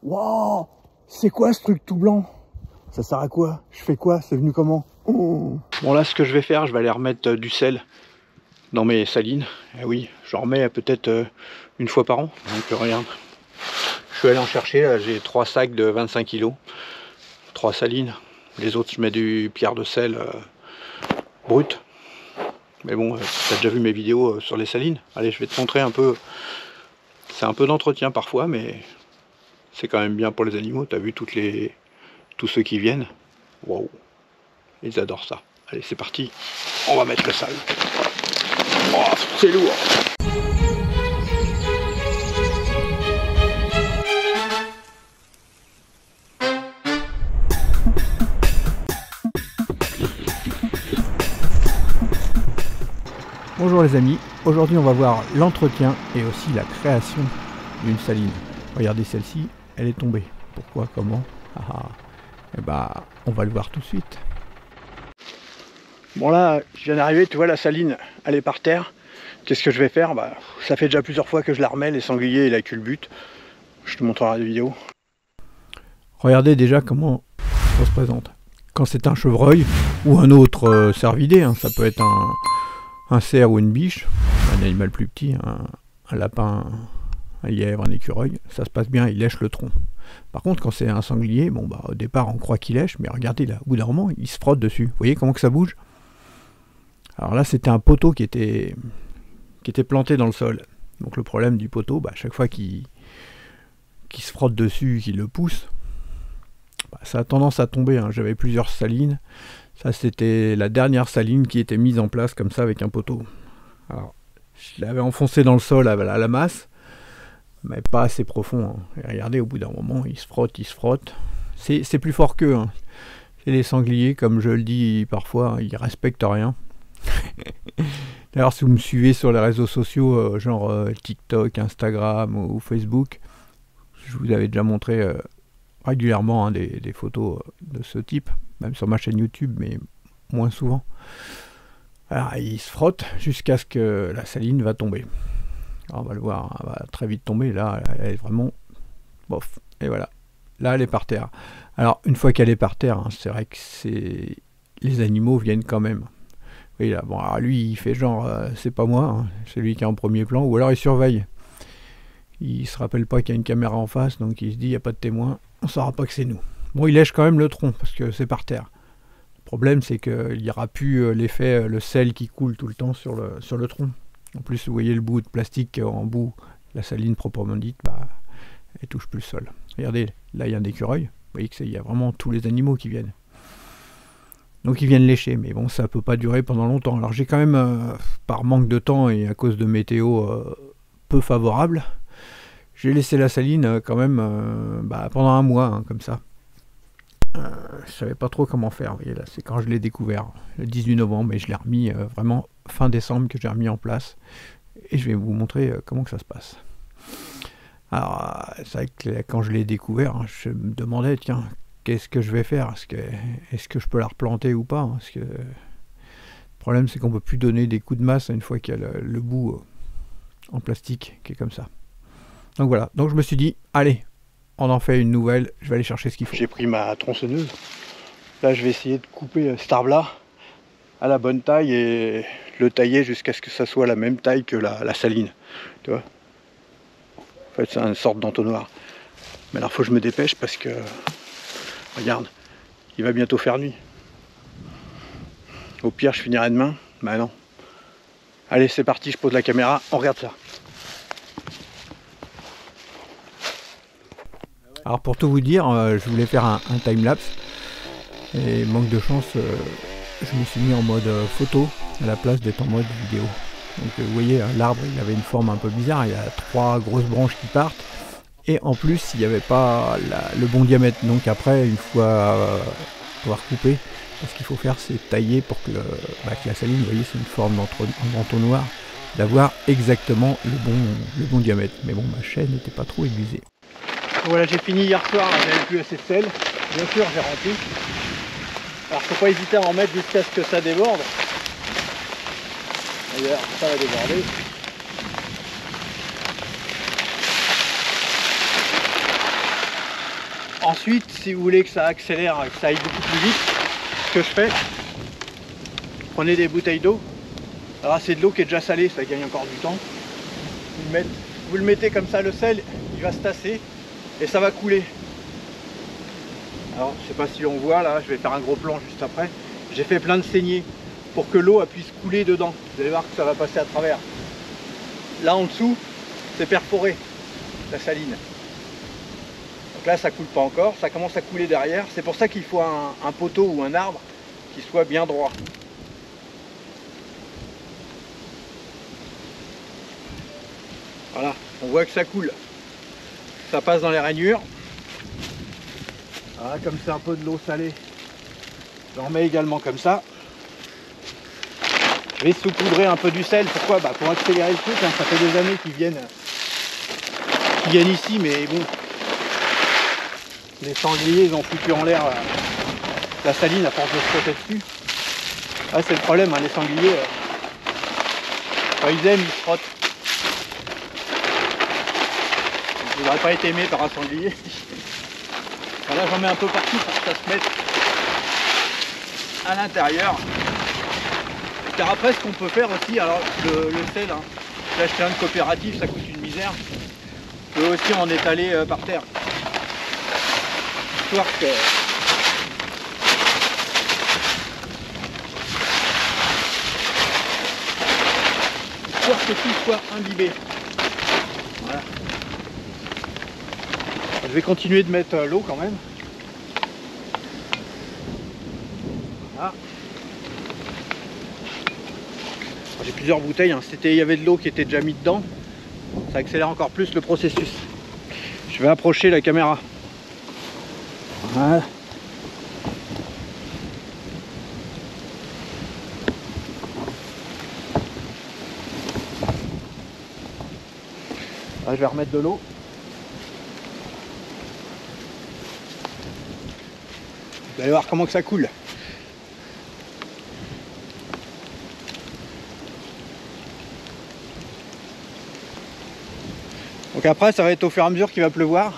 Waouh, c'est quoi ce truc tout blanc? Ça sert à quoi? Je fais quoi? C'est venu comment? Oh. Bon là, ce que je vais faire, je vais aller remettre du sel dans mes salines. Et oui, j'en remets peut-être une fois par an. Donc regarde, je suis allé en chercher, j'ai 3 sacs de 25 kg. 3 salines. Les autres, je mets du pierre de sel brut. Mais bon, tu as déjà vu mes vidéos sur les salines. Allez, je vais te montrer un peu. C'est un peu d'entretien parfois, mais c'est quand même bien pour les animaux. Tu as vu tous ceux qui viennent. Waouh, ils adorent ça. Allez, c'est parti. On va mettre le sale. Oh, c'est lourd. Bonjour les amis, aujourd'hui on va voir l'entretien et aussi la création d'une saline. Regardez celle-ci, elle est tombée. Pourquoi, comment? Eh bah, on va le voir tout de suite. Bon là, je viens d'arriver, tu vois la saline, elle est par terre. Qu'est-ce que je vais faire? Bah, ça fait déjà plusieurs fois que je la remets, les sangliers et la culbute. Je te montrerai des vidéos. Regardez déjà comment ça se présente. Quand c'est un chevreuil ou un autre cervidé, hein, ça peut être un cerf ou une biche, un animal plus petit, un lapin, un lièvre, un écureuil, ça se passe bien, il lèche le tronc. Par contre, quand c'est un sanglier, bon bah au départ on croit qu'il lèche, mais regardez là, au bout d'un moment, il se frotte dessus. Vous voyez comment que ça bouge? Alors là, c'était un poteau qui était planté dans le sol. Donc le problème du poteau, bah, à chaque fois qu'il se frotte dessus, qu'il le pousse, bah, ça a tendance à tomber. Hein. J'avais plusieurs salines. Ça, c'était la dernière saline qui était mise en place comme ça avec un poteau. Alors, je l'avais enfoncé dans le sol à la masse, mais pas assez profond. Hein. Et regardez, au bout d'un moment, il se frotte, il se frotte. C'est plus fort qu'eux. Hein. Et les sangliers, comme je le dis parfois, ils respectent rien. D'ailleurs, si vous me suivez sur les réseaux sociaux, genre TikTok, Instagram ou Facebook, je vous avais déjà montré régulièrement hein, des photos de ce type. Même sur ma chaîne YouTube, mais moins souvent. Alors, il se frotte jusqu'à ce que la saline va tomber. Alors, on va le voir, elle va très vite tomber. Là, elle est vraiment bof. Et voilà. Là, elle est par terre. Alors, une fois qu'elle est par terre, hein, c'est vrai que les animaux viennent quand même. Oui, là, bon, alors lui, il fait genre, c'est pas moi, hein, c'est lui qui est en premier plan, ou alors il surveille. Il se rappelle pas qu'il y a une caméra en face, donc il se dit, il n'y a pas de témoin, on saura pas que c'est nous. Bon, il lèche quand même le tronc, parce que c'est par terre. Le problème, c'est qu'il n'y aura plus l'effet, le sel qui coule tout le temps sur le tronc. En plus, vous voyez le bout de plastique en bout, la saline proprement dite, bah, elle touche plus le sol. Regardez, là, il y a un écureuil. Vous voyez qu'il y a vraiment tous les animaux qui viennent. Donc, ils viennent lécher, mais bon, ça ne peut pas durer pendant longtemps. Alors, j'ai quand même, par manque de temps et à cause de météo peu favorable, j'ai laissé la saline quand même pendant un mois, hein, comme ça. Je savais pas trop comment faire. Vous voyez là, c'est quand je l'ai découvert le 18 novembre et je l'ai remis vraiment fin décembre que j'ai remis en place et je vais vous montrer comment que ça se passe. Alors c'est vrai que quand je l'ai découvert, hein, je me demandais tiens qu'est-ce que je vais faire, est-ce que je peux la replanter ou pas, hein, parce que le problème c'est qu'on peut plus donner des coups de masse une fois qu'il y a le bout en plastique qui est comme ça. Donc voilà, donc je me suis dit allez, on en fait une nouvelle, je vais aller chercher ce qu'il faut. J'ai pris ma tronçonneuse. Là, je vais essayer de couper cet arbre-là à la bonne taille et le tailler jusqu'à ce que ça soit la même taille que la saline. Tu vois? En fait, c'est une sorte d'entonnoir. Mais alors, il faut que je me dépêche parce que, regarde, il va bientôt faire nuit. Au pire, je finirai demain. Bah non. Allez, c'est parti, je pose la caméra, on regarde ça. Alors pour tout vous dire, je voulais faire un time-lapse et manque de chance, je me suis mis en mode photo à la place d'être en mode vidéo. Donc vous voyez, l'arbre il avait une forme un peu bizarre, il y a 3 grosses branches qui partent et en plus il n'y avait pas le bon diamètre. Donc après, une fois avoir coupé, ce qu'il faut faire c'est tailler pour que, que la saline, vous voyez c'est une forme d'entonnoir, d'avoir exactement le bon diamètre. Mais bon, ma chaîne n'était pas trop aiguisée. Voilà, j'ai fini hier soir, j'avais plus assez de sel. Bien sûr, j'ai rempli. Alors, faut pas hésiter à en mettre jusqu'à ce que ça déborde. D'ailleurs, ça va déborder. Ensuite, si vous voulez que ça accélère, que ça aille beaucoup plus vite, ce que je fais, prenez des bouteilles d'eau. Alors c'est de l'eau qui est déjà salée, ça gagne encore du temps. Vous le mettez comme ça, le sel, il va se tasser et ça va couler. Alors je sais pas si on voit là, je vais faire un gros plan juste après. J'ai fait plein de saignées pour que l'eau puisse couler dedans. Vous allez voir que ça va passer à travers. Là en dessous, c'est perforé, la saline. Donc là ça coule pas encore, ça commence à couler derrière. C'est pour ça qu'il faut un poteau ou un arbre qui soit bien droit. Voilà, on voit que ça coule. Ça passe dans les rainures. Voilà, comme c'est un peu de l'eau salée, j'en mets également comme ça. Je vais saupoudrer un peu du sel. Pourquoi? Pour accélérer le truc, hein. Ça fait des années qu'ils viennent ici, mais bon, les sangliers ils ont foutu en l'air la saline à force de se frotter dessus. Ah, c'est le problème, hein, les sangliers, quand ils aiment, ils se frottent. Je n'aurais pas été aimé par un sanglier. Là j'en mets un peu partout pour que ça se mette à l'intérieur. Car après ce qu'on peut faire aussi, alors le sel, hein, j'ai acheté un de coopérative, ça coûte une misère. On peut aussi en étaler par terre. Histoire que tout soit imbibé. Voilà. Je vais continuer de mettre l'eau quand même. Voilà. J'ai plusieurs bouteilles, hein. Il y avait de l'eau qui était déjà mise dedans. Ça accélère encore plus le processus. Je vais approcher la caméra. Voilà. Là, je vais remettre de l'eau. Vous allez voir comment que ça coule. Donc après ça va être au fur et à mesure qu'il va pleuvoir.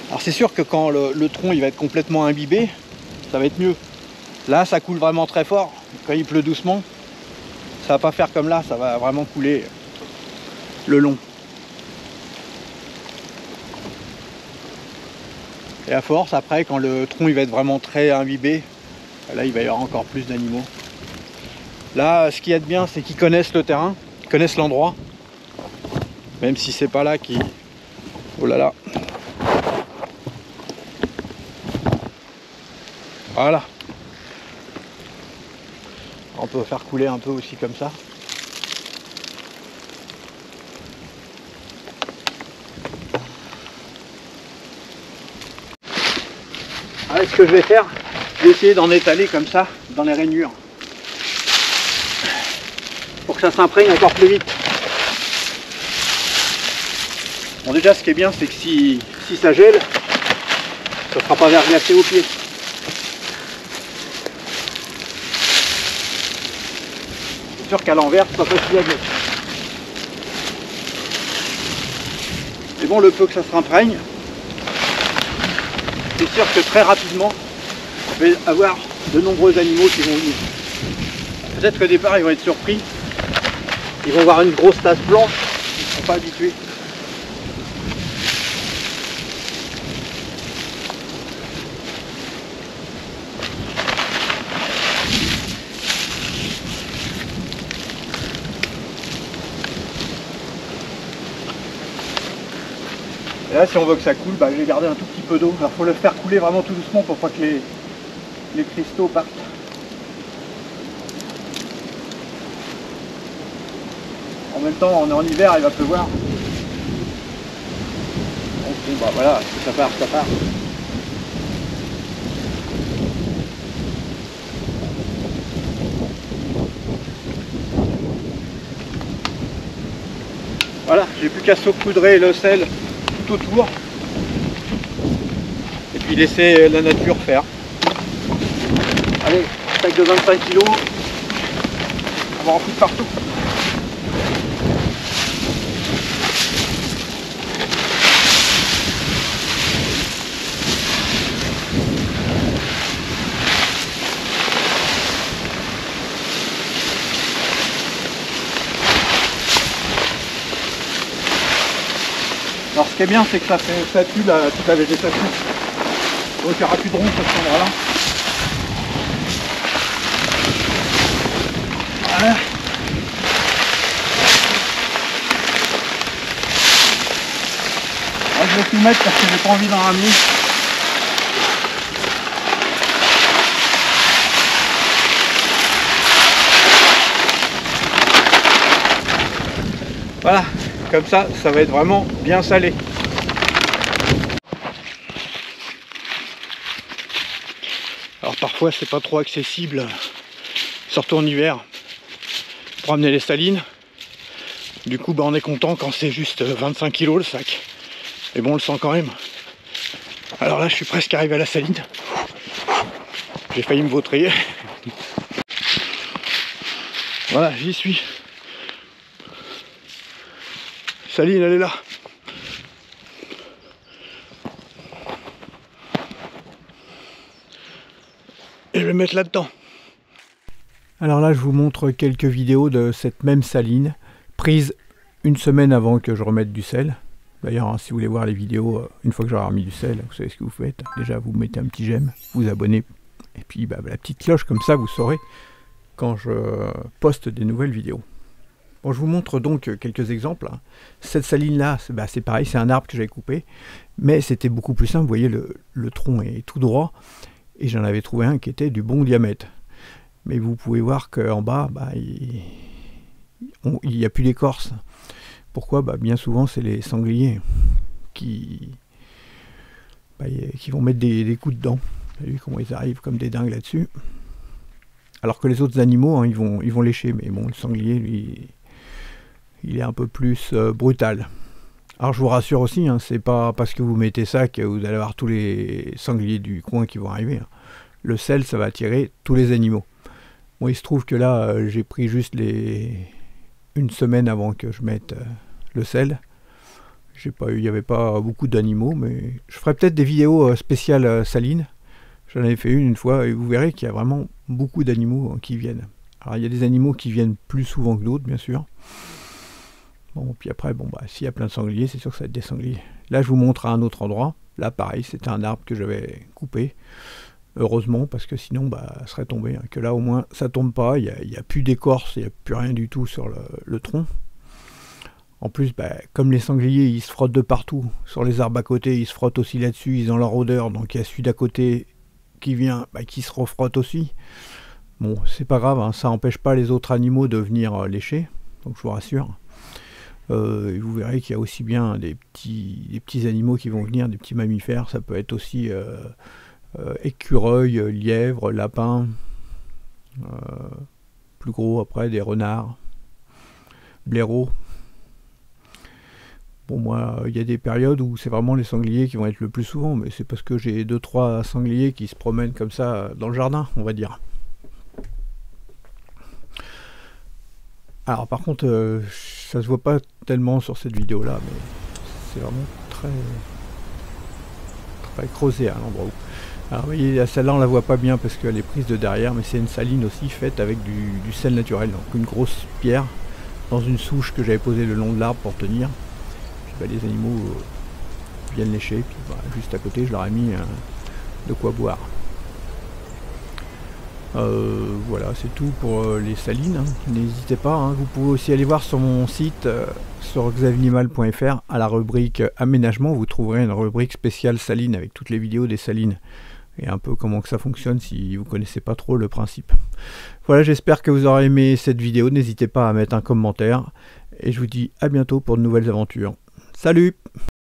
Alors c'est sûr que quand le tronc il va être complètement imbibé, ça va être mieux. Là ça coule vraiment très fort. Quand il pleut doucement, ça va pas faire comme là, ça va vraiment couler le long. Et à force, après, quand le tronc il va être vraiment très imbibé, là il va y avoir encore plus d'animaux. Là, ce qu'il y a de bien, c'est qu'ils connaissent le terrain, ils connaissent l'endroit. Même si c'est pas là qui... Oh là là. Voilà. On peut faire couler un peu aussi comme ça. Allez, ce que je vais faire, je vais essayer d'en étaler comme ça dans les rainures pour que ça s'imprègne encore plus vite. Bon, déjà ce qui est bien, c'est que si ça gèle, ça ne sera pas verglacé aux pieds. C'est sûr qu'à l'envers, c'est pas facile à glacer. Mais bon, le peu que ça se imprègne, c'est sûr que très rapidement, on va avoir de nombreux animaux qui vont venir. Peut-être qu'au départ, ils vont être surpris. Ils vont voir une grosse tasse blanche, ils ne sont pas habitués. Et là, si on veut que ça coule, je vais garder un tout petit peu d'eau. Alors, il faut le faire couler vraiment tout doucement pour pas que les cristaux partent. En même temps, on est en hiver, il va pleuvoir. Donc, bon, voilà, ça part, ça part. Voilà, j'ai plus qu'à saupoudrer le sel tout autour et puis laisser la nature faire. Allez, sac de 25 kg, on va en foutre partout. Alors ce qui est bien, c'est que ça tue toute la végétation. Donc il n'y aura plus de ronces à cet endroit-là. Voilà. Alors, je vais tout mettre parce que j'ai pas envie d'en ramener. Voilà, comme ça va être vraiment bien salé. Alors parfois c'est pas trop accessible, surtout en hiver, pour amener les salines. Du coup on est content quand c'est juste 25 kg le sac. Mais bon, on le sent quand même. Alors là je suis presque arrivé à la saline. J'ai failli me vautrer. Voilà, j'y suis. Saline, elle est là. Et je vais mettre là-dedans. Alors là, je vous montre quelques vidéos de cette même saline, prise une semaine avant que je remette du sel. D'ailleurs, hein, si vous voulez voir les vidéos, une fois que j'aurai remis du sel, vous savez ce que vous faites. Déjà, vous mettez un petit j'aime, vous abonnez, et puis la petite cloche, comme ça, vous saurez quand je poste des nouvelles vidéos. Bon, je vous montre donc quelques exemples. Cette saline-là, c'est pareil, c'est un arbre que j'avais coupé, mais c'était beaucoup plus simple. Vous voyez, le tronc est tout droit, et j'en avais trouvé un qui était du bon diamètre. Mais vous pouvez voir qu'en bas, il n'y a plus d'écorce. Pourquoi? Bien souvent, c'est les sangliers qui vont mettre des coups dedans. Vous voyez comment ils arrivent comme des dingues là-dessus. Alors que les autres animaux, hein, ils vont lécher. Mais bon, le sanglier, lui, il est un peu plus brutal. Alors je vous rassure aussi, hein, c'est pas parce que vous mettez ça que vous allez avoir tous les sangliers du coin qui vont arriver. Hein. Le sel, ça va attirer tous les animaux. Bon, il se trouve que là, j'ai pris juste une semaine avant que je mette le sel. Il n'y avait pas beaucoup d'animaux, mais je ferai peut-être des vidéos spéciales salines. J'en avais fait une fois et vous verrez qu'il y a vraiment beaucoup d'animaux qui viennent. Alors il y a des animaux qui viennent plus souvent que d'autres, bien sûr. Bon, puis après, s'il y a plein de sangliers, c'est sûr que ça va être des sangliers. Là, je vous montre à un autre endroit. Là, pareil, c'était un arbre que j'avais coupé. Heureusement, parce que sinon, ça serait tombé. Hein. Que là, au moins, ça tombe pas. Il n'y a plus d'écorce, il n'y a plus rien du tout sur le tronc. En plus, comme les sangliers, ils se frottent de partout. Sur les arbres à côté, ils se frottent aussi là-dessus. Ils ont leur odeur. Donc, il y a celui d'à côté qui vient, qui se refrotte aussi. Bon, c'est pas grave. Hein, ça n'empêche pas les autres animaux de venir lécher. Donc, je vous rassure. Et vous verrez qu'il y a aussi bien des petits animaux qui vont venir, des petits mammifères. Ça peut être aussi écureuils, lièvres, lapins. Plus gros après, des renards, blaireaux. Bon, moi, il y a des périodes où c'est vraiment les sangliers qui vont être le plus souvent, mais c'est parce que j'ai 2-3 sangliers qui se promènent comme ça dans le jardin, on va dire. Alors par contre, ça se voit pas tellement sur cette vidéo-là, mais c'est vraiment très creusé à l'endroit où. Alors vous voyez, celle-là on la voit pas bien parce qu'elle est prise de derrière, mais c'est une saline aussi faite avec du sel naturel, donc une grosse pierre dans une souche que j'avais posée le long de l'arbre pour tenir. Puis les animaux viennent lécher, puis juste à côté je leur ai mis de quoi boire. Voilà, c'est tout pour les salines. Hein. N'hésitez pas, hein. Vous pouvez aussi aller voir sur mon site sur xavinimal.fr à la rubrique aménagement, vous trouverez une rubrique spéciale saline avec toutes les vidéos des salines et un peu comment que ça fonctionne si vous connaissez pas trop le principe. Voilà, j'espère que vous aurez aimé cette vidéo. N'hésitez pas à mettre un commentaire et je vous dis à bientôt pour de nouvelles aventures. Salut!